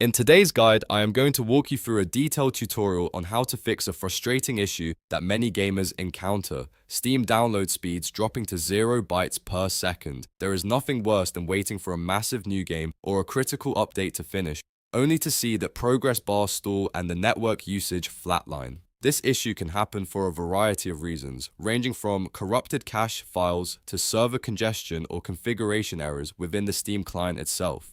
In today's guide, I am going to walk you through a detailed tutorial on how to fix a frustrating issue that many gamers encounter: Steam download speeds dropping to 0 bytes per second. There is nothing worse than waiting for a massive new game or a critical update to finish, only to see that progress bars stall and the network usage flatline. This issue can happen for a variety of reasons, ranging from corrupted cache files to server congestion or configuration errors within the Steam client itself.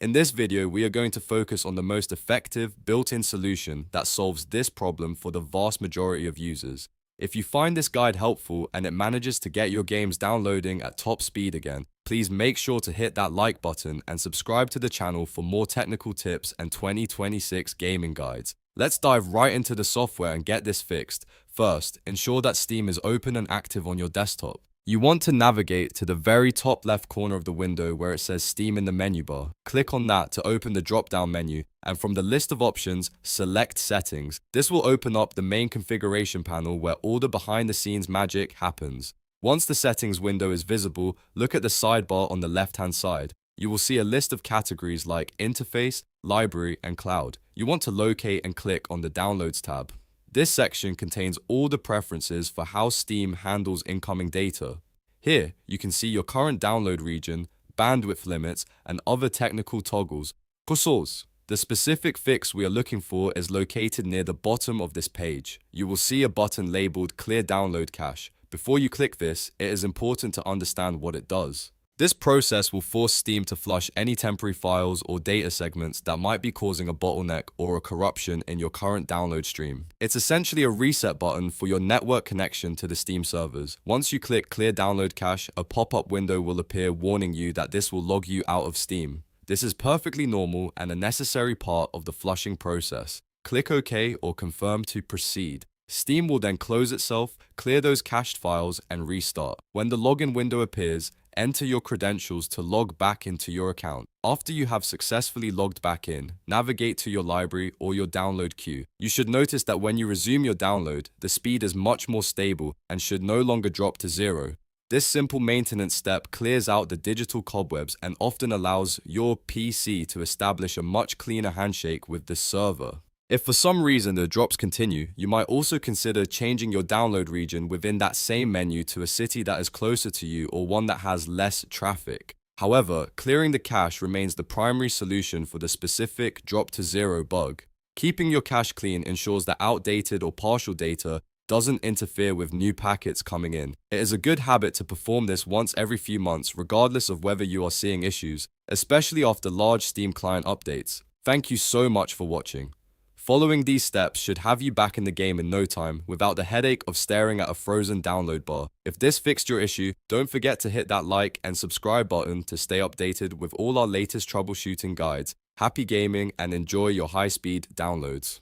In this video, we are going to focus on the most effective built-in solution that solves this problem for the vast majority of users. If you find this guide helpful and it manages to get your games downloading at top speed again, please make sure to hit that like button and subscribe to the channel for more technical tips and 2026 gaming guides. Let's dive right into the software and get this fixed. First, ensure that Steam is open and active on your desktop. You want to navigate to the very top left corner of the window where it says Steam in the menu bar. Click on that to open the drop-down menu, and from the list of options, select Settings. This will open up the main configuration panel where all the behind-the-scenes magic happens. Once the settings window is visible, look at the sidebar on the left-hand side. You will see a list of categories like Interface, Library, and Cloud. You want to locate and click on the Downloads tab. This section contains all the preferences for how Steam handles incoming data. Here, you can see your current download region, bandwidth limits, and other technical toggles. Cursors. The specific fix we are looking for is located near the bottom of this page. You will see a button labeled Clear Download Cache. Before you click this, it is important to understand what it does. This process will force Steam to flush any temporary files or data segments that might be causing a bottleneck or a corruption in your current download stream. It's essentially a reset button for your network connection to the Steam servers. Once you click Clear Download Cache, a pop-up window will appear warning you that this will log you out of Steam. This is perfectly normal and a necessary part of the flushing process. Click OK or Confirm to proceed. Steam will then close itself, clear those cached files, and restart. When the login window appears, enter your credentials to log back into your account. After you have successfully logged back in, navigate to your library or your download queue. You should notice that when you resume your download, the speed is much more stable and should no longer drop to 0. This simple maintenance step clears out the digital cobwebs and often allows your PC to establish a much cleaner handshake with the server. If for some reason the drops continue, you might also consider changing your download region within that same menu to a city that is closer to you or one that has less traffic. However, clearing the cache remains the primary solution for the specific drop to 0 bug. Keeping your cache clean ensures that outdated or partial data doesn't interfere with new packets coming in. It is a good habit to perform this once every few months, regardless of whether you are seeing issues, especially after large Steam client updates. Thank you so much for watching. Following these steps should have you back in the game in no time without the headache of staring at a frozen download bar. If this fixed your issue, don't forget to hit that like and subscribe button to stay updated with all our latest troubleshooting guides. Happy gaming and enjoy your high-speed downloads.